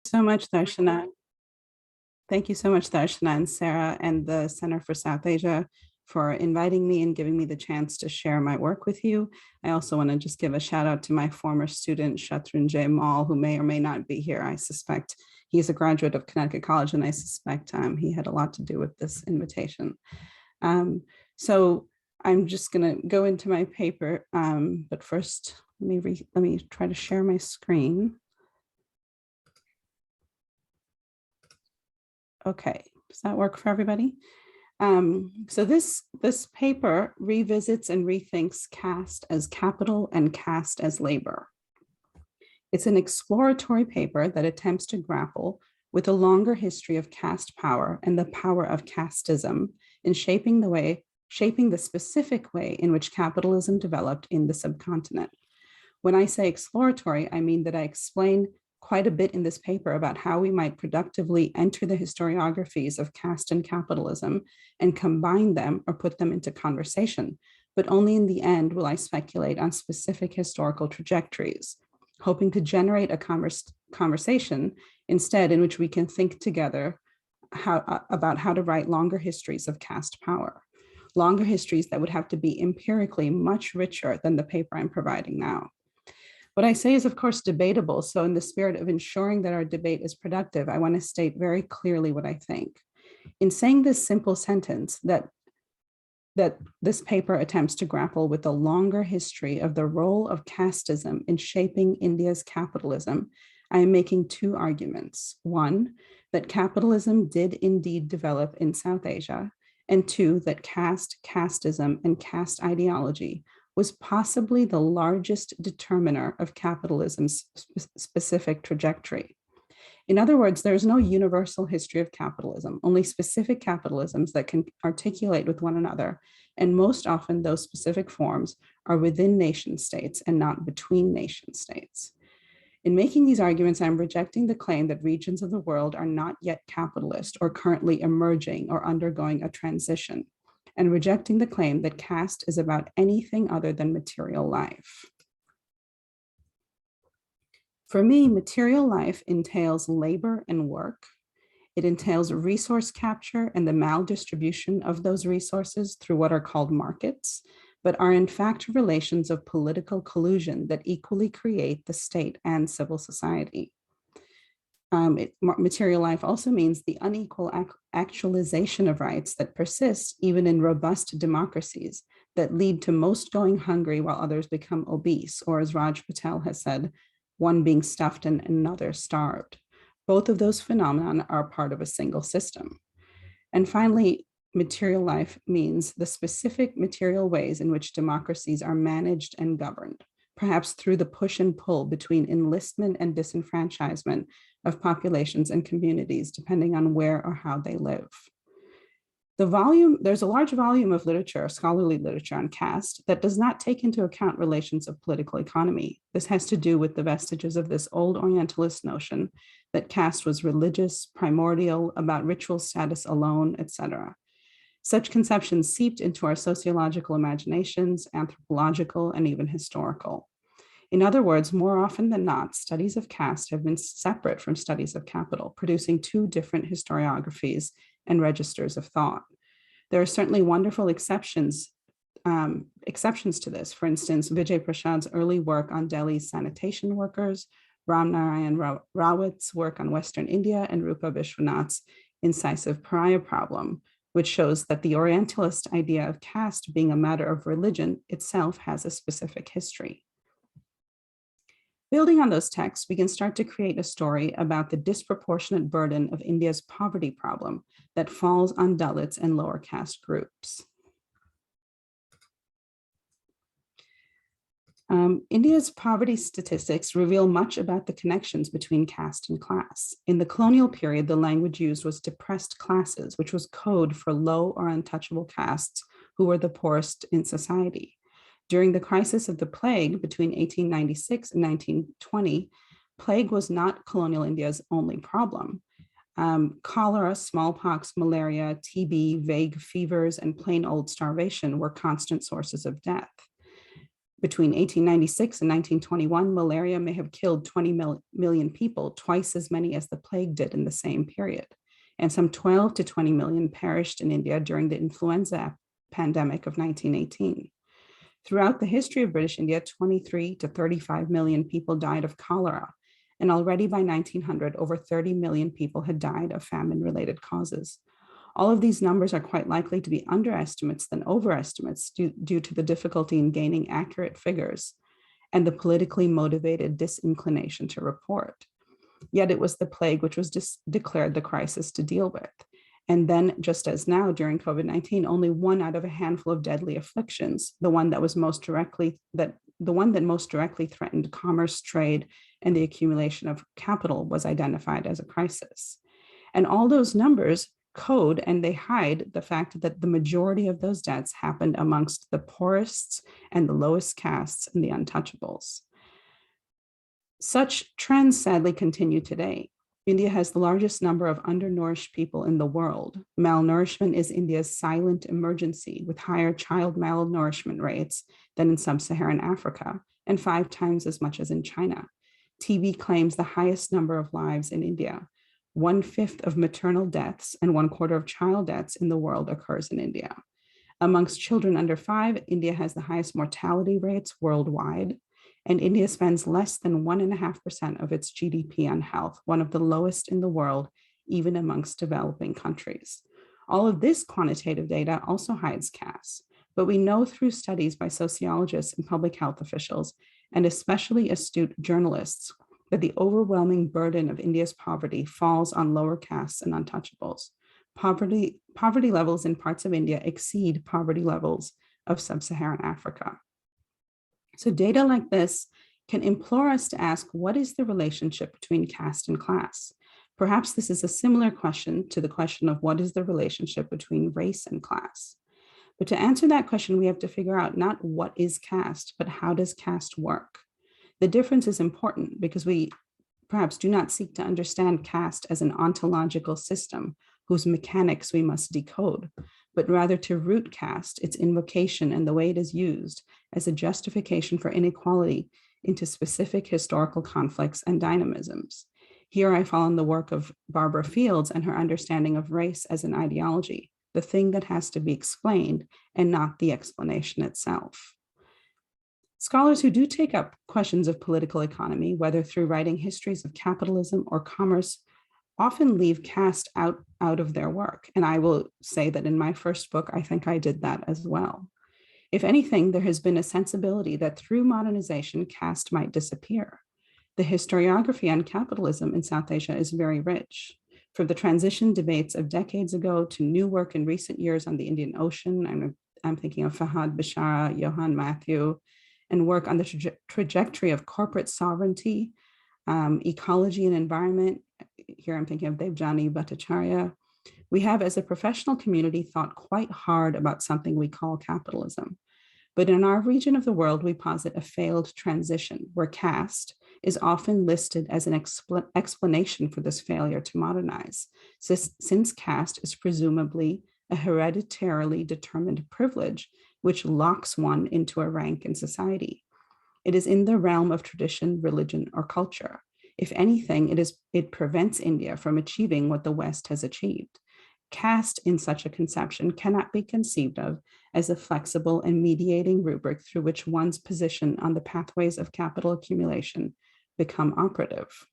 So much, Darshana. Thank you so much, Darshana and Sarah and the Center for South Asia for inviting me and giving me the chance to share my work with you. I also want to just give a shout out to my former student, Shatrunjay Mall, who may or may not be here. I suspect he's a graduate of Connecticut College, and I suspect he had a lot to do with this invitation. So I'm just going to go into my paper, but first, let me try to share my screen. Okay, does that work for everybody? So this paper revisits and rethinks caste as capital and caste as labor. It's an exploratory paper that attempts to grapple with a longer history of caste power and the power of casteism in shaping the specific way in which capitalism developed in the subcontinent. When I say exploratory, I mean that I explain quite a bit in this paper about how we might productively enter the historiographies of caste and capitalism and combine them or put them into conversation. But only in the end will I speculate on specific historical trajectories, hoping to generate a conversation instead in which we can think together about how to write longer histories of caste power, longer histories that would have to be empirically much richer than the paper I'm providing now. What I say is, of course, debatable. So in the spirit of ensuring that our debate is productive, I want to state very clearly what I think. In saying this simple sentence that this paper attempts to grapple with the longer history of the role of casteism in shaping India's capitalism, I am making two arguments. One, that capitalism did indeed develop in South Asia, and two, that casteism, and caste ideology was possibly the largest determiner of capitalism's specific trajectory. In other words, there's no universal history of capitalism, only specific capitalisms that can articulate with one another. And most often those specific forms are within nation states and not between nation states. In making these arguments, I'm rejecting the claim that regions of the world are not yet capitalist or currently emerging or undergoing a transition, and rejecting the claim that caste is about anything other than material life. For me, material life entails labor and work. It entails resource capture and the maldistribution of those resources through what are called markets, but are in fact relations of political collusion that equally create the state and civil society. Material life also means the unequal actualization of rights that persists even in robust democracies that lead to most going hungry while others become obese, or as Raj Patel has said, one being stuffed and another starved. Both of those phenomena are part of a single system. And finally, material life means the specific material ways in which democracies are managed and governed, perhaps through the push and pull between enlistment and disenfranchisement of populations and communities, depending on where or how they live. There's a large volume of literature, scholarly literature on caste that does not take into account relations of political economy. This has to do with the vestiges of this old Orientalist notion that caste was religious, primordial, about ritual status alone, etc. Such conceptions seeped into our sociological imaginations, anthropological, and even historical. In other words, more often than not, studies of caste have been separate from studies of capital, producing two different historiographies and registers of thought. There are certainly wonderful exceptions to this. For instance, Vijay Prasad's early work on Delhi's sanitation workers, Ram Narayan Rawat's work on Western India, and Rupa Vishwanath's incisive pariah problem, which shows that the Orientalist idea of caste being a matter of religion itself has a specific history. Building on those texts, we can start to create a story about the disproportionate burden of India's poverty problem that falls on Dalits and lower caste groups. India's poverty statistics reveal much about the connections between caste and class. In the colonial period, the language used was depressed classes, which was code for low or untouchable castes who were the poorest in society. During the crisis of the plague between 1896 and 1920, plague was not colonial India's only problem. Cholera, smallpox, malaria, TB, vague fevers, and plain old starvation were constant sources of death. Between 1896 and 1921, malaria may have killed 20 million people, twice as many as the plague did in the same period. And some 12 to 20 million perished in India during the influenza pandemic of 1918. Throughout the history of British India, 23 to 35 million people died of cholera. And already by 1900, over 30 million people had died of famine-related causes. All of these numbers are quite likely to be underestimates than overestimates due to the difficulty in gaining accurate figures and the politically motivated disinclination to report. Yet it was the plague which was declared the crisis to deal with. And then, just as now during COVID-19, only one out of a handful of deadly afflictions, the one that most directly threatened commerce, trade, and the accumulation of capital was identified as a crisis. And all those numbers code and they hide the fact that the majority of those deaths happened amongst the poorest and the lowest castes and the untouchables. Such trends sadly continue today. India has the largest number of undernourished people in the world. Malnourishment is India's silent emergency, with higher child malnourishment rates than in sub-Saharan Africa, and 5 times as much as in China. TB claims the highest number of lives in India. 1/5 of maternal deaths and 1/4 of child deaths in the world occurs in India. Amongst children under 5, India has the highest mortality rates worldwide, and India spends less than 1.5% of its GDP on health, one of the lowest in the world, even amongst developing countries. All of this quantitative data also hides caste, but we know through studies by sociologists and public health officials, and especially astute journalists, that the overwhelming burden of India's poverty falls on lower castes and untouchables. Poverty levels in parts of India exceed poverty levels of sub-Saharan Africa. So data like this can implore us to ask, what is the relationship between caste and class? Perhaps this is a similar question to the question of what is the relationship between race and class? But to answer that question, we have to figure out not what is caste, but how does caste work? The difference is important because we perhaps do not seek to understand caste as an ontological system whose mechanics we must decode, but rather to root caste, its invocation and the way it is used as a justification for inequality into specific historical conflicts and dynamisms. Here I fall on the work of Barbara Fields and her understanding of race as an ideology, the thing that has to be explained and not the explanation itself. Scholars who do take up questions of political economy, whether through writing histories of capitalism or commerce, often leave caste out of their work. And I will say that in my first book, I think I did that as well. If anything, there has been a sensibility that through modernization, caste might disappear. The historiography on capitalism in South Asia is very rich. From the transition debates of decades ago to new work in recent years on the Indian Ocean, I'm thinking of Fahad Bishara, Johan Matthew, and work on the trajectory of corporate sovereignty, ecology and environment. Here I'm thinking of Devjani Bhattacharya. We have, as a professional community, thought quite hard about something we call capitalism. But in our region of the world, we posit a failed transition where caste is often listed as an explanation for this failure to modernize, since caste is presumably a hereditarily determined privilege which locks one into a rank in society. It is in the realm of tradition, religion, or culture. If anything, it prevents India from achieving what the West has achieved. Caste in such a conception cannot be conceived of as a flexible and mediating rubric through which one's position on the pathways of capital accumulation become operative.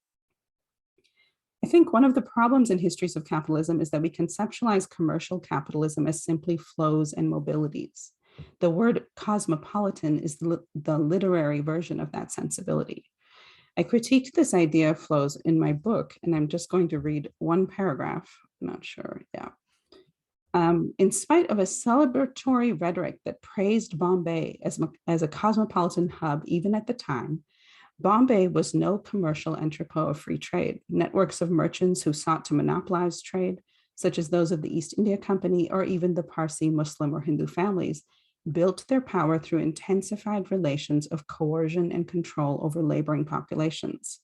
I think one of the problems in histories of capitalism is that we conceptualize commercial capitalism as simply flows and mobilities. The word cosmopolitan is the literary version of that sensibility. I critiqued this idea of flows in my book, and I'm just going to read one paragraph. I'm not sure, yeah. In spite of a celebratory rhetoric that praised Bombay as a cosmopolitan hub, even at the time, Bombay was no commercial entrepot of free trade. Networks of merchants who sought to monopolize trade, such as those of the East India Company or even the Parsi, Muslim, or Hindu families, built their power through intensified relations of coercion and control over laboring populations.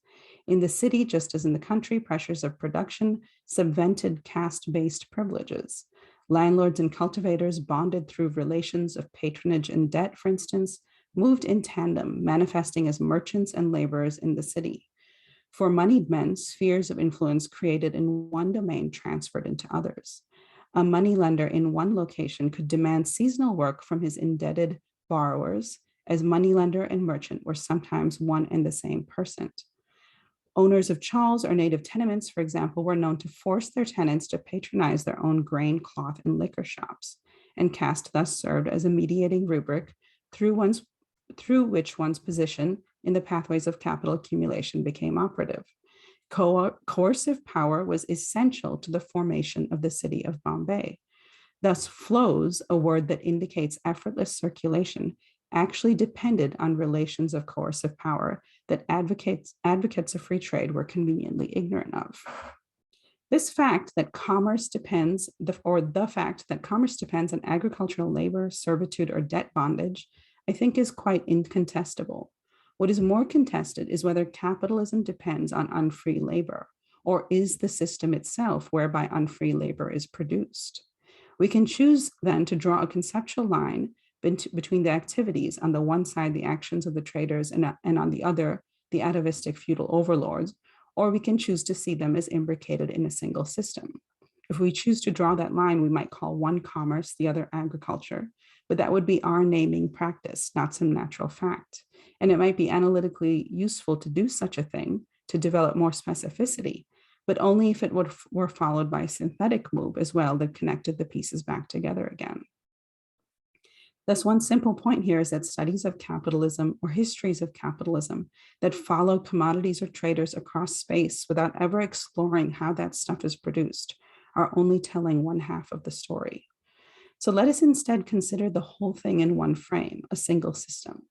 In the city, just as in the country, pressures of production subvented caste-based privileges. Landlords and cultivators bonded through relations of patronage and debt, for instance, moved in tandem, manifesting as merchants and laborers in the city. For moneyed men, spheres of influence created in one domain transferred into others. A moneylender in one location could demand seasonal work from his indebted borrowers, as moneylender and merchant were sometimes one and the same person. Owners of chawls or native tenements, for example, were known to force their tenants to patronize their own grain, cloth, and liquor shops, and caste thus served as a mediating rubric through which one's position in the pathways of capital accumulation became operative. Coercive power was essential to the formation of the city of Bombay. Thus, flows, a word that indicates effortless circulation, actually depended on relations of coercive power that advocates of free trade were conveniently ignorant of. This fact that commerce depends, the fact that commerce depends on agricultural labor, servitude, or debt bondage, I think is quite incontestable. What is more contested is whether capitalism depends on unfree labor, or is the system itself whereby unfree labor is produced. We can choose then to draw a conceptual line between the activities, on the one side, the actions of the traders, and on the other, the atavistic feudal overlords, or we can choose to see them as imbricated in a single system. If we choose to draw that line, we might call one commerce, the other agriculture, but that would be our naming practice, not some natural fact. And it might be analytically useful to do such a thing, to develop more specificity, but only if it were followed by a synthetic move as well that connected the pieces back together again. Thus, one simple point here is that studies of capitalism or histories of capitalism that follow commodities or traders across space without ever exploring how that stuff is produced are only telling one half of the story. So let us instead consider the whole thing in one frame, a single system.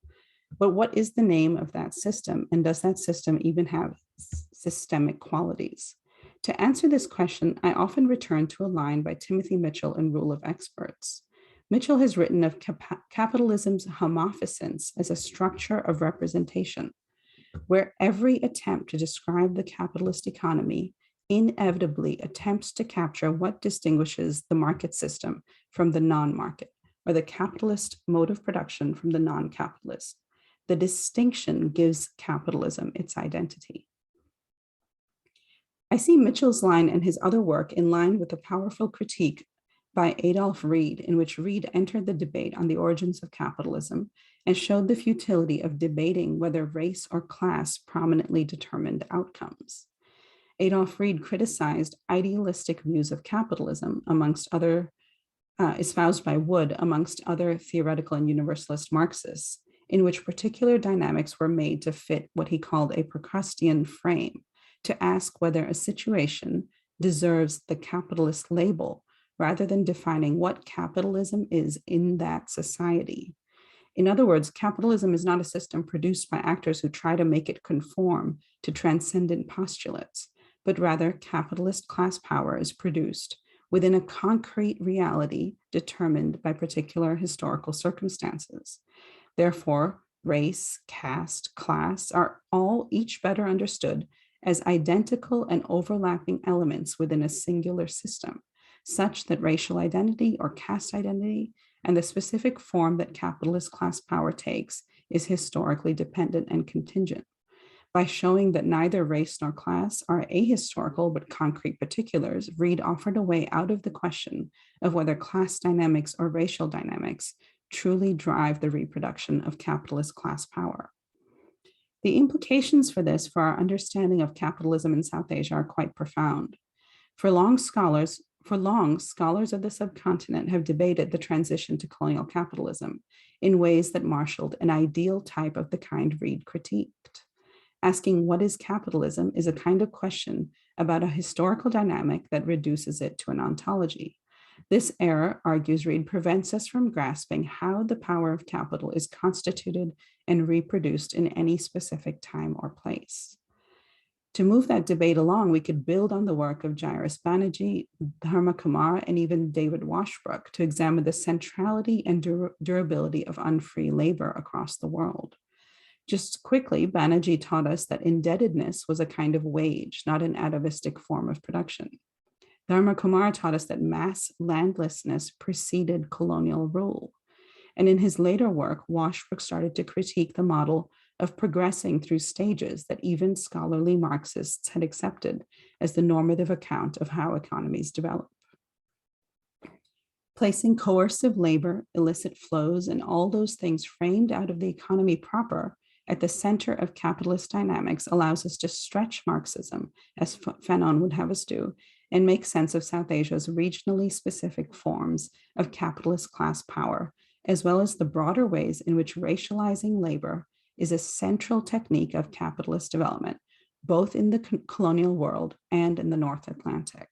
But what is the name of that system? And does that system even have systemic qualities? To answer this question, I often return to a line by Timothy Mitchell in Rule of Experts. Mitchell has written of capitalism's homophysence as a structure of representation, where every attempt to describe the capitalist economy inevitably attempts to capture what distinguishes the market system from the non-market, or the capitalist mode of production from the non-capitalist. The distinction gives capitalism its identity. I see Mitchell's line and his other work in line with a powerful critique by Adolph Reed, in which Reed entered the debate on the origins of capitalism and showed the futility of debating whether race or class prominently determined outcomes. Adolph Reed criticized idealistic views of capitalism, amongst other, espoused by Wood, amongst other theoretical and universalist Marxists, in which particular dynamics were made to fit what he called a Procrustean frame, to ask whether a situation deserves the capitalist label, rather than defining what capitalism is in that society. In other words, capitalism is not a system produced by actors who try to make it conform to transcendent postulates, but rather capitalist class power is produced within a concrete reality determined by particular historical circumstances. Therefore, race, caste, class are all each better understood as identical and overlapping elements within a singular system, such that racial identity or caste identity and the specific form that capitalist class power takes is historically dependent and contingent. By showing that neither race nor class are ahistorical but concrete particulars, Reed offered a way out of the question of whether class dynamics or racial dynamics truly drive the reproduction of capitalist class power. The implications for this for our understanding of capitalism in South Asia are quite profound. For long, scholars of the subcontinent have debated the transition to colonial capitalism in ways that marshaled an ideal type of the kind Reed critiqued. Asking what is capitalism is a kind of question about a historical dynamic that reduces it to an ontology. This error, argues Reed, prevents us from grasping how the power of capital is constituted and reproduced in any specific time or place. To move that debate along, we could build on the work of Jairus Banerjee, Dharma Kumar, and even David Washbrook to examine the centrality and durability of unfree labor across the world. Just quickly, Banerjee taught us that indebtedness was a kind of wage, not an atavistic form of production. Dharma Kumar taught us that mass landlessness preceded colonial rule. And in his later work, Washbrook started to critique the model of progressing through stages that even scholarly Marxists had accepted as the normative account of how economies develop. Placing coercive labor, illicit flows, and all those things framed out of the economy proper at the center of capitalist dynamics allows us to stretch Marxism, as Fanon would have us do, and make sense of South Asia's regionally specific forms of capitalist class power, as well as the broader ways in which racializing labor is a central technique of capitalist development, both in the colonial world and in the North Atlantic.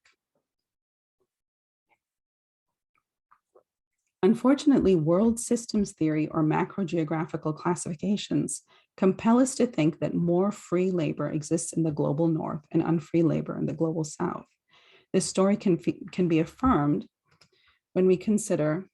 Unfortunately, world systems theory or macro-geographical classifications compel us to think that more free labor exists in the global North and unfree labor in the global South. This story can be affirmed when we consider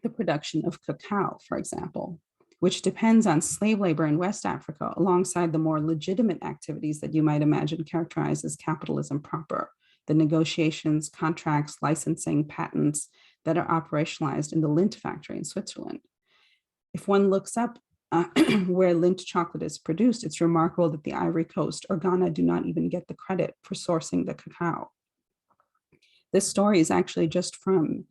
the production of cacao, for example, which depends on slave labor in West Africa alongside the more legitimate activities that you might imagine characterized as capitalism proper, the negotiations, contracts, licensing, patents that are operationalized in the Lindt factory in Switzerland. If one looks up where Lindt chocolate is produced, it's remarkable that the Ivory Coast or Ghana do not even get the credit for sourcing the cacao. This story is actually just from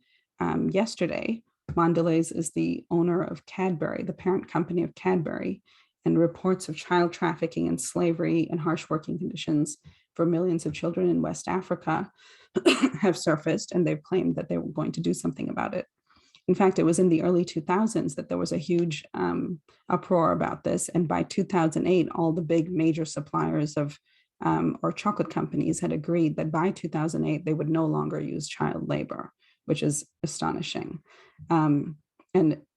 yesterday. Mondelez is the owner of Cadbury, the parent company of Cadbury, and reports of child trafficking and slavery and harsh working conditions for millions of children in West Africa have surfaced, and they've claimed that they were going to do something about it. In fact, it was in the early 2000s that there was a huge uproar about this. And by 2008, all the big major suppliers of or chocolate companies had agreed that by 2008, they would no longer use child labor, which is astonishing. And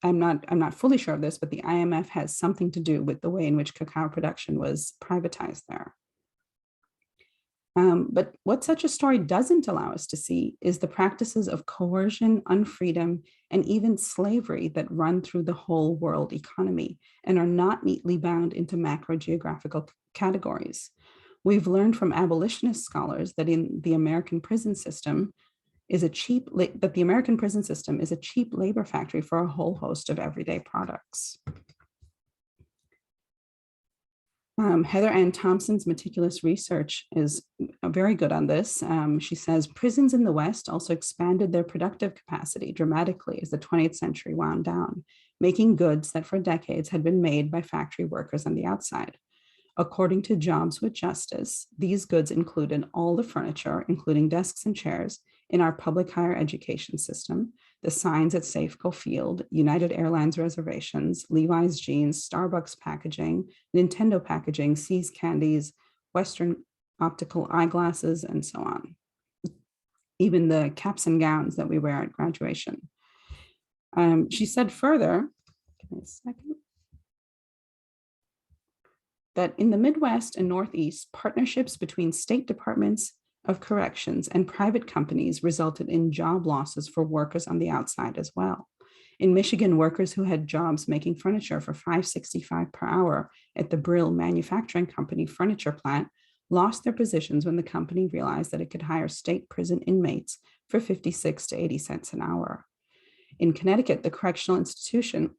I'm not fully sure of this, but the IMF has something to do with the way in which cacao production was privatized there. But what such a story doesn't allow us to see is the practices of coercion, unfreedom, and even slavery that run through the whole world economy and are not neatly bound into macro-geographical categories. We've learned from abolitionist scholars that the American prison system is a cheap labor factory for a whole host of everyday products. Heather Ann Thompson's meticulous research is very good on this. She says prisons in the West also expanded their productive capacity dramatically as the 20th century wound down, making goods that for decades had been made by factory workers on the outside. According to Jobs with Justice, these goods included all the furniture, including desks and chairs, in our public higher education system, the signs at Safeco Field, United Airlines reservations, Levi's jeans, Starbucks packaging, Nintendo packaging, See's candies, Western optical eyeglasses, and so on. Even the caps and gowns that we wear at graduation. She said further, give me a second, that in the Midwest and Northeast, partnerships between state departments of corrections and private companies resulted in job losses for workers on the outside as well. In Michigan, workers who had jobs making furniture for $5.65 per hour at the Brill Manufacturing Company furniture plant lost their positions when the company realized that it could hire state prison inmates for 56 to 80 cents an hour. In Connecticut, the correctional institution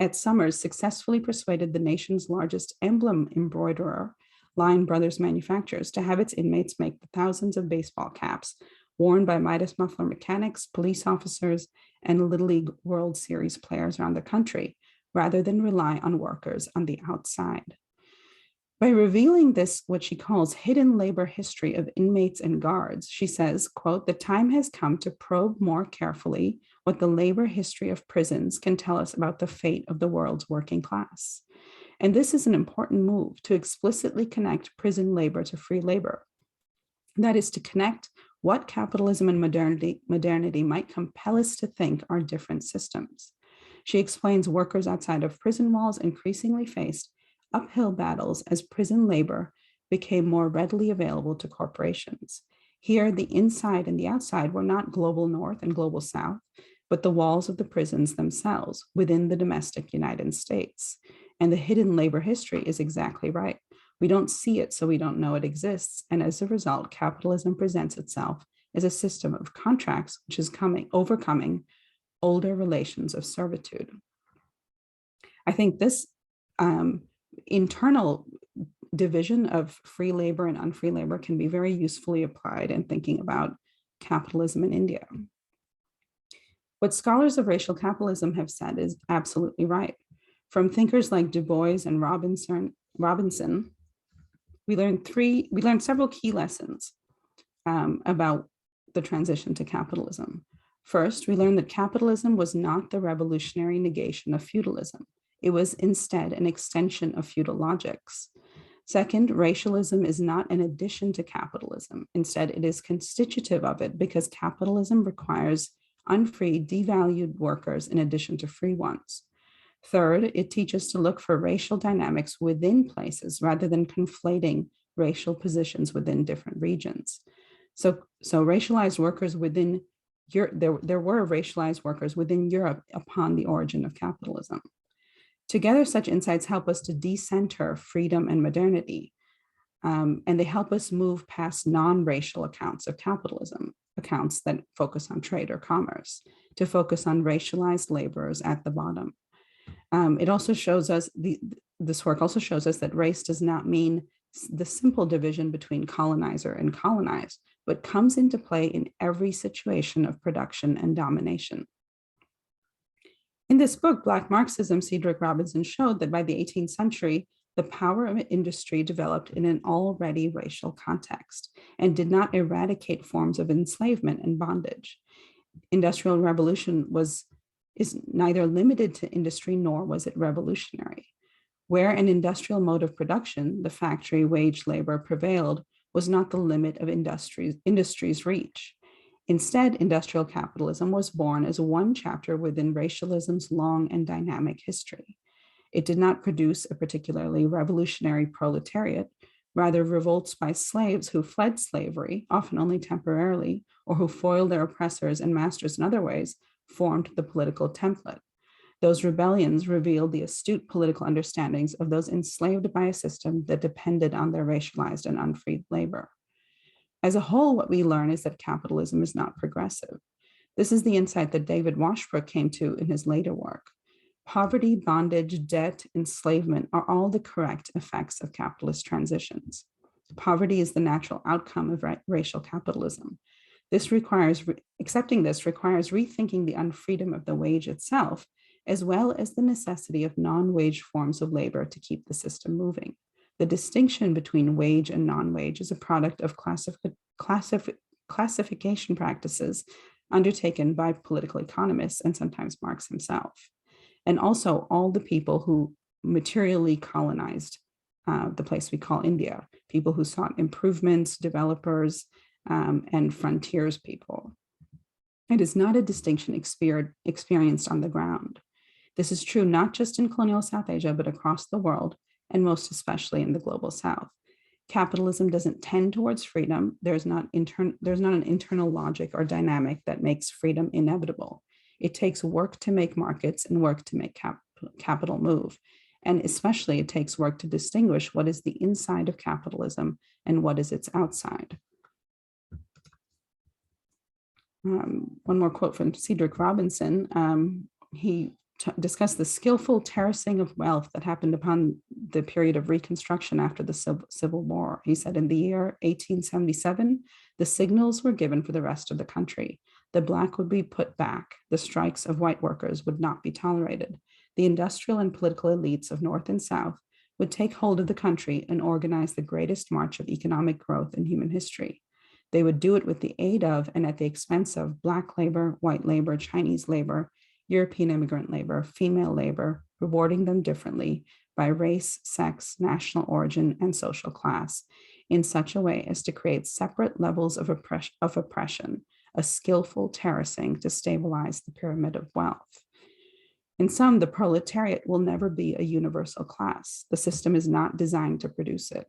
at Summers successfully persuaded the nation's largest emblem embroiderer, Line Brothers Manufacturers, to have its inmates make the thousands of baseball caps worn by Midas Muffler mechanics, police officers, and Little League World Series players around the country, rather than rely on workers on the outside. By revealing this, what she calls hidden labor history of inmates and guards, she says, quote, "The time has come to probe more carefully what the labor history of prisons can tell us about the fate of the world's working class." And this is an important move to explicitly connect prison labor to free labor. That is to connect what capitalism and modernity might compel us to think are different systems. She explains workers outside of prison walls increasingly faced uphill battles as prison labor became more readily available to corporations. Here, the inside and the outside were not global North and global South, but the walls of the prisons themselves within the domestic United States. And the hidden labor history is exactly right. We don't see it, so we don't know it exists. And as a result, capitalism presents itself as a system of contracts, which is overcoming older relations of servitude. I think this internal division of free labor and unfree labor can be very usefully applied in thinking about capitalism in India. What scholars of racial capitalism have said is absolutely right. From thinkers like Du Bois and Robinson, we learned several key lessons about the transition to capitalism. First, we learned that capitalism was not the revolutionary negation of feudalism. It was instead an extension of feudal logics. Second, racialism is not an addition to capitalism. Instead, it is constitutive of it because capitalism requires unfree, devalued workers in addition to free ones. Third, it teaches to look for racial dynamics within places rather than conflating racial positions within different regions. So racialized workers within Europe, there were racialized workers within Europe upon the origin of capitalism. Together, such insights help us to decenter freedom and modernity, and they help us move past non-racial accounts of capitalism, accounts that focus on trade or commerce, to focus on racialized laborers at the bottom. It also shows us, this work also shows us that race does not mean the simple division between colonizer and colonized, but comes into play in every situation of production and domination. In this book, Black Marxism, Cedric Robinson showed that by the 18th century, the power of industry developed in an already racial context and did not eradicate forms of enslavement and bondage. Industrial revolution is neither limited to industry nor was it revolutionary. Where an industrial mode of production, the factory wage labor prevailed, was not the limit of industry's reach. Instead, industrial capitalism was born as one chapter within racialism's long and dynamic history. It did not produce a particularly revolutionary proletariat, rather revolts by slaves who fled slavery, often only temporarily, or who foiled their oppressors and masters in other ways, formed the political template. Those rebellions revealed the astute political understandings of those enslaved by a system that depended on their racialized and unfreed labor. As a whole, what we learn is that capitalism is not progressive. This is the insight that David Washbrook came to in his later work. Poverty, bondage, debt, enslavement are all the correct effects of capitalist transitions. Poverty is the natural outcome of racial capitalism. Accepting this requires rethinking the unfreedom of the wage itself, as well as the necessity of non-wage forms of labor to keep the system moving. The distinction between wage and non-wage is a product of classification practices undertaken by political economists and sometimes Marx himself, and also all the people who materially colonized the place we call India, people who sought improvements, developers, and frontiers people. It is not a distinction experienced on the ground. This is true not just in colonial South Asia, but across the world, and most especially in the global South. Capitalism doesn't tend towards freedom. There's not an internal logic or dynamic that makes freedom inevitable. It takes work to make markets and work to make capital move. And especially it takes work to distinguish what is the inside of capitalism and what is its outside. One more quote from Cedric Robinson. He discussed the skillful terracing of wealth that happened upon the period of Reconstruction after the Civil War. He said, in the year 1877, the signals were given for the rest of the country. The Black would be put back. The strikes of white workers would not be tolerated. The industrial and political elites of North and South would take hold of the country and organize the greatest march of economic growth in human history. They would do it with the aid of and at the expense of Black labor, white labor, Chinese labor, European immigrant labor, female labor, rewarding them differently by race, sex, national origin, and social class in such a way as to create separate levels of oppression, a skillful terracing to stabilize the pyramid of wealth. In sum, the proletariat will never be a universal class. The system is not designed to produce it,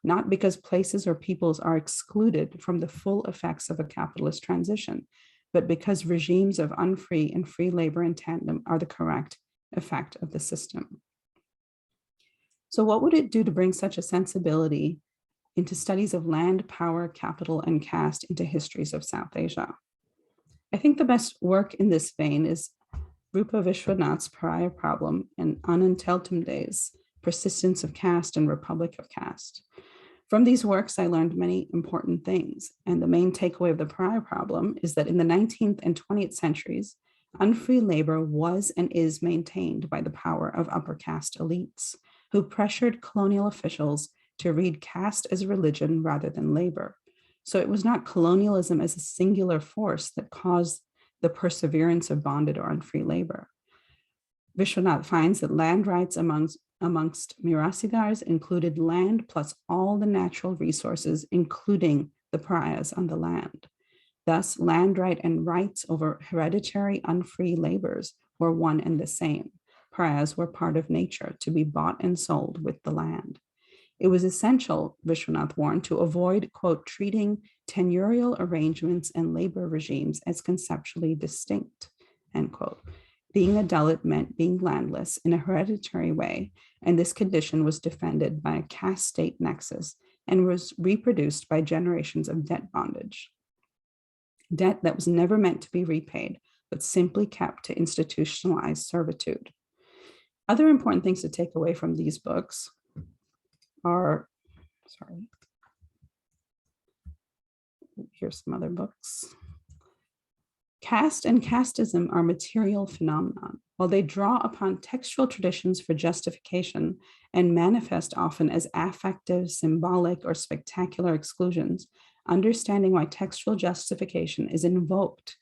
not because places or peoples are excluded from the full effects of a capitalist transition, but because regimes of unfree and free labor in tandem are the correct effect of the system. So what would it do to bring such a sensibility into studies of land, power, capital, and caste into histories of South Asia? I think the best work in this vein is Rupa Vishwanath's Pariah Problem and Anand Teltumde's Persistence of Caste and Republic of Caste. From these works, I learned many important things, and the main takeaway of the Pariah Problem is that in the 19th and 20th centuries, unfree labor was and is maintained by the power of upper caste elites who pressured colonial officials to read caste as religion rather than labor. So it was not colonialism as a singular force that caused the perseverance of bonded or unfree labor. Vishwanath finds that land rights amongst Mirasidars included land plus all the natural resources, including the pariahs on the land. Thus, land right and rights over hereditary unfree labors were one and the same. Pariahs were part of nature to be bought and sold with the land. It was essential, Vishwanath warned, to avoid, quote, treating tenurial arrangements and labor regimes as conceptually distinct, end quote. Being a Dalit meant being landless in a hereditary way, and this condition was defended by a caste state nexus and was reproduced by generations of debt bondage. Debt that was never meant to be repaid, but simply kept to institutionalize servitude. Other important things to take away from these books are, here's some other books. Caste and casteism are material phenomenon. While they draw upon textual traditions for justification and manifest often as affective, symbolic, or spectacular exclusions, understanding why textual justification is invoked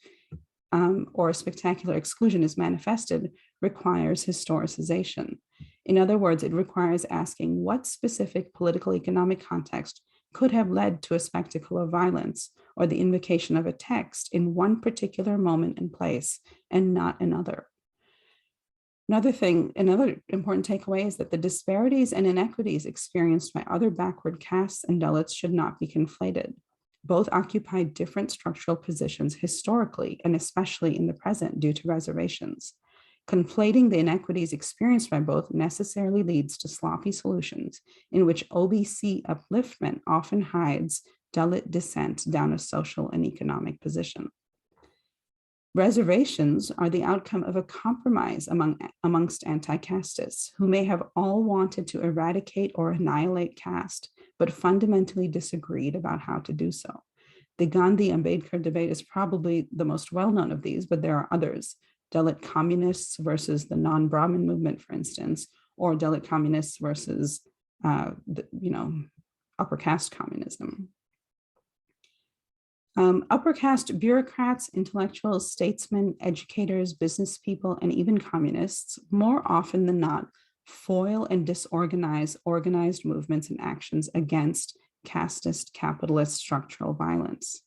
or a spectacular exclusion is manifested requires historicization. In other words, it requires asking what specific political economic context could have led to a spectacle of violence or the invocation of a text in one particular moment and place and not another. Another important takeaway is that the disparities and inequities experienced by other backward castes and Dalits should not be conflated. Both occupied different structural positions historically and especially in the present due to reservations. Conflating the inequities experienced by both necessarily leads to sloppy solutions in which OBC upliftment often hides Dalit descent down a social and economic position. Reservations are the outcome of a compromise amongst anti-castists who may have all wanted to eradicate or annihilate caste, but fundamentally disagreed about how to do so. The Gandhi-Ambedkar debate is probably the most well-known of these, but there are others. Dalit communists versus the non-Brahmin movement, for instance, or Dalit communists versus, upper caste communism. Upper caste bureaucrats, intellectuals, statesmen, educators, business people, and even communists, more often than not, foil and disorganize organized movements and actions against casteist capitalist structural violence.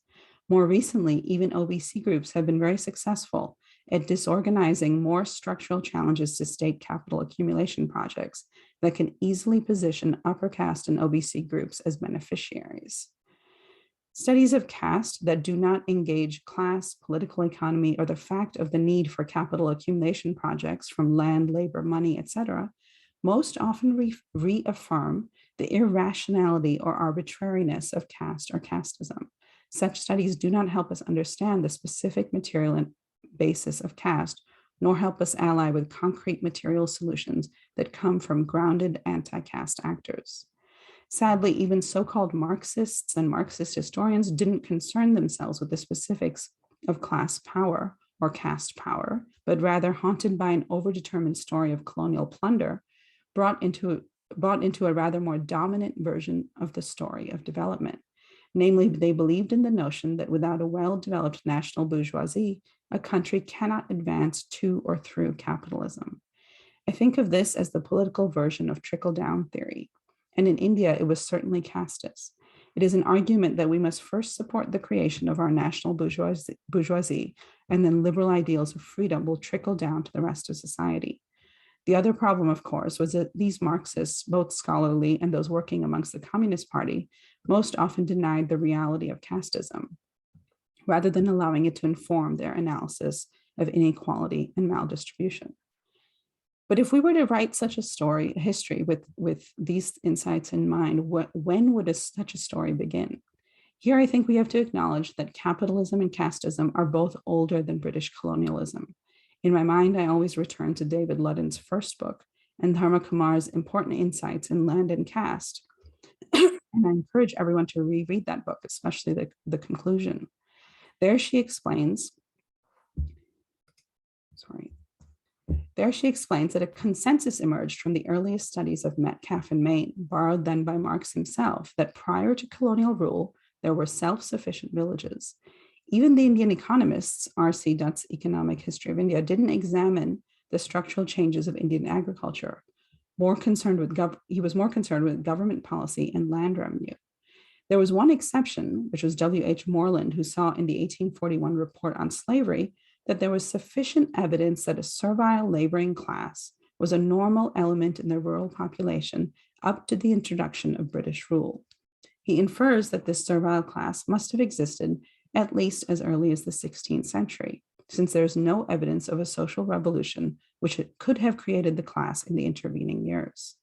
More recently, even OBC groups have been very successful at disorganizing more structural challenges to state capital accumulation projects that can easily position upper caste and OBC groups as beneficiaries. Studies of caste that do not engage class, political economy, or the fact of the need for capital accumulation projects from land, labor, money, etc., most often reaffirm the irrationality or arbitrariness of caste or casteism. Such studies do not help us understand the specific material and basis of caste, nor help us ally with concrete material solutions that come from grounded anti-caste actors. Sadly, even so-called Marxists and Marxist historians didn't concern themselves with the specifics of class power or caste power, but rather, haunted by an overdetermined story of colonial plunder, brought into a rather more dominant version of the story of development. Namely, they believed in the notion that without a well-developed national bourgeoisie, a country cannot advance to or through capitalism. I think of this as the political version of trickle-down theory. And in India, it was certainly casteist. It is an argument that we must first support the creation of our national bourgeoisie, and then liberal ideals of freedom will trickle down to the rest of society. The other problem, of course, was that these Marxists, both scholarly and those working amongst the Communist Party, most often denied the reality of casteism, rather than allowing it to inform their analysis of inequality and maldistribution. But if we were to write such a story, a history with these insights in mind, when would such a story begin? Here, I think we have to acknowledge that capitalism and casteism are both older than British colonialism. In my mind, I always return to David Ludden's first book and Dharma Kumar's important insights in Land and Caste. And I encourage everyone to reread that book, especially the conclusion. There she explains that a consensus emerged from the earliest studies of Metcalfe and Maine, borrowed then by Marx himself, that prior to colonial rule, there were self-sufficient villages. Even the Indian economists, R.C. Dutt's Economic History of India, didn't examine the structural changes of Indian agriculture. He was more concerned with government policy and land revenue. There was one exception, which was W.H. Moreland, who saw in the 1841 report on slavery that there was sufficient evidence that a servile laboring class was a normal element in the rural population up to the introduction of British rule. He infers that this servile class must have existed at least as early as the 16th century, since there is no evidence of a social revolution which could have created the class in the intervening years.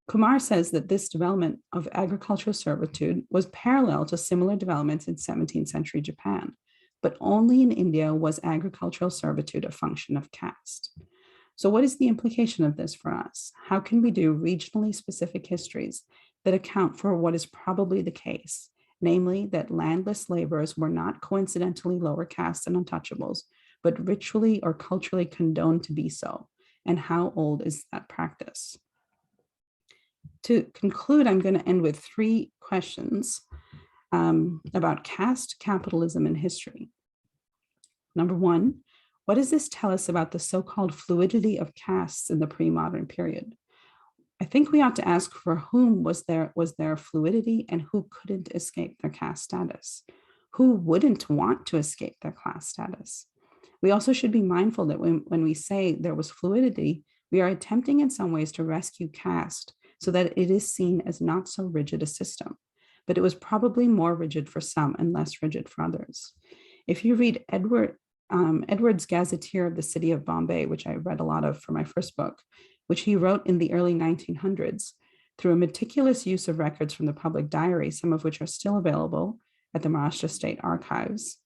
Kumar says that this development of agricultural servitude was parallel to similar developments in 17th century Japan, but only in India was agricultural servitude a function of caste. So what is the implication of this for us? How can we do regionally specific histories that account for what is probably the case, namely that landless laborers were not coincidentally lower caste and untouchables, but ritually or culturally condoned to be so? And how old is that practice? To conclude, I'm going to end with 3 questions about caste, capitalism, and history. Number 1, what does this tell us about the so-called fluidity of castes in the pre-modern period? I think we ought to ask for whom was there fluidity and who couldn't escape their caste status? Who wouldn't want to escape their class status? We also should be mindful that when we say there was fluidity, we are attempting in some ways to rescue caste so that it is seen as not so rigid a system, but it was probably more rigid for some and less rigid for others. If you read Edwards' Gazetteer of the City of Bombay, which I read a lot of for my first book, which he wrote in the early 1900s, through a meticulous use of records from the public diary, some of which are still available at the Maharashtra State Archives,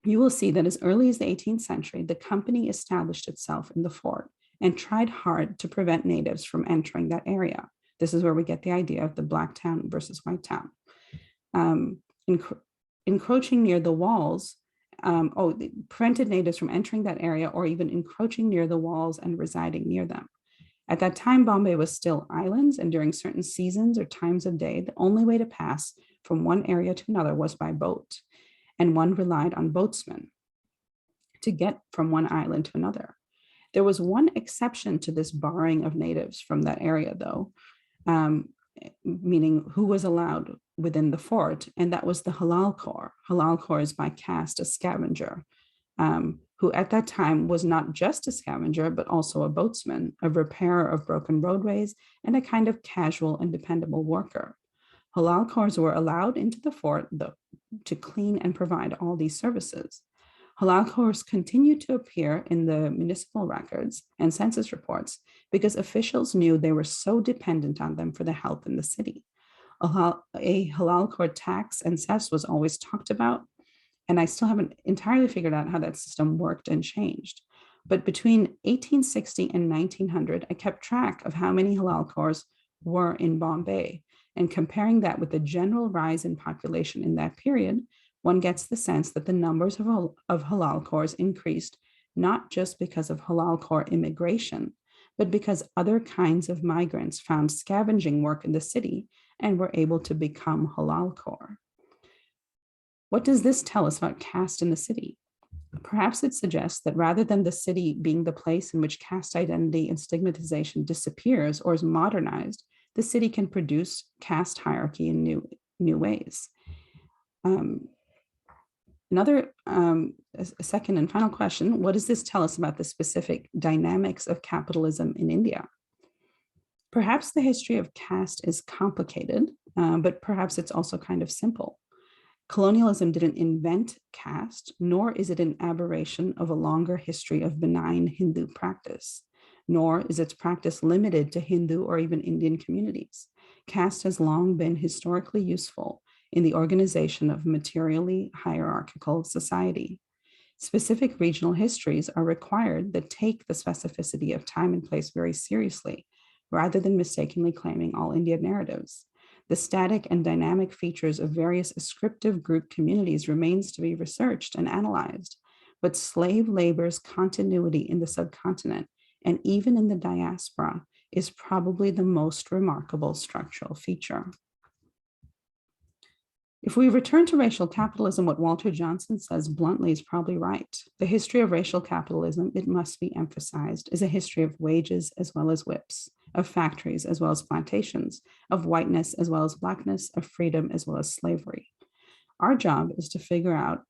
you will see that as early as the 18th century, the company established itself in the fort and tried hard to prevent natives from entering that area. This is where we get the idea of the black town versus white town. Encroaching near the walls, prevented natives from entering that area or even encroaching near the walls and residing near them. At that time, Bombay was still islands, and during certain seasons or times of day, the only way to pass from one area to another was by boat, and one relied on boatsmen to get from one island to another. There was one exception to this barring of natives from that area, though, meaning who was allowed within the fort, and that was the halal corps. Halal corps is by caste a scavenger, who at that time was not just a scavenger, but also a boatsman, a repairer of broken roadways, and a kind of casual and dependable worker. Halal corps were allowed into the fort to clean and provide all these services. Halal corps continued to appear in the municipal records and census reports because officials knew they were so dependent on them for the health in the city. A halal corps tax and cess was always talked about, and I still haven't entirely figured out how that system worked and changed. But between 1860 and 1900, I kept track of how many halal corps were in Bombay, and comparing that with the general rise in population in that period, one gets the sense that the numbers of halal corps increased not just because of halal corps immigration, but because other kinds of migrants found scavenging work in the city and were able to become halal corps. What does this tell us about caste in the city? Perhaps it suggests that rather than the city being the place in which caste identity and stigmatization disappears or is modernized, the city can produce caste hierarchy in new ways. A second and final question, what does this tell us about the specific dynamics of capitalism in India? Perhaps the history of caste is complicated, but perhaps it's also kind of simple. Colonialism didn't invent caste, nor is it an aberration of a longer history of benign Hindu practice, nor is its practice limited to Hindu or even Indian communities. caste has long been historically useful in the organization of materially hierarchical society. Specific regional histories are required that take the specificity of time and place very seriously, rather than mistakenly claiming all India narratives. The static and dynamic features of various ascriptive group communities remains to be researched and analyzed, but slave labor's continuity in the subcontinent and even in the diaspora is probably the most remarkable structural feature. If we return to racial capitalism, what Walter Johnson says bluntly is probably right. The history of racial capitalism, it must be emphasized, is a history of wages as well as whips, of factories as well as plantations, of whiteness as well as blackness, of freedom as well as slavery. Our job is to figure out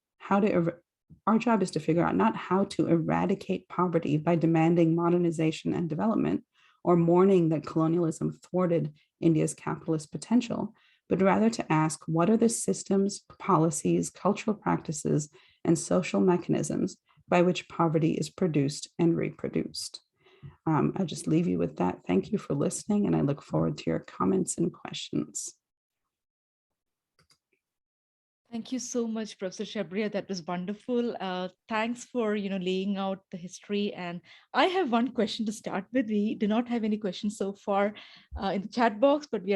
not how to eradicate poverty by demanding modernization and development, or mourning that colonialism thwarted India's capitalist potential, but rather to ask what are the systems, policies, cultural practices, and social mechanisms by which poverty is produced and reproduced. I'll just leave you with that. Thank you for listening, and I look forward to your comments and questions. Thank you so much, Professor Chhabria. That was wonderful. Thanks for laying out the history. And I have one question to start with. We do not have any questions so far in the chat box, but we are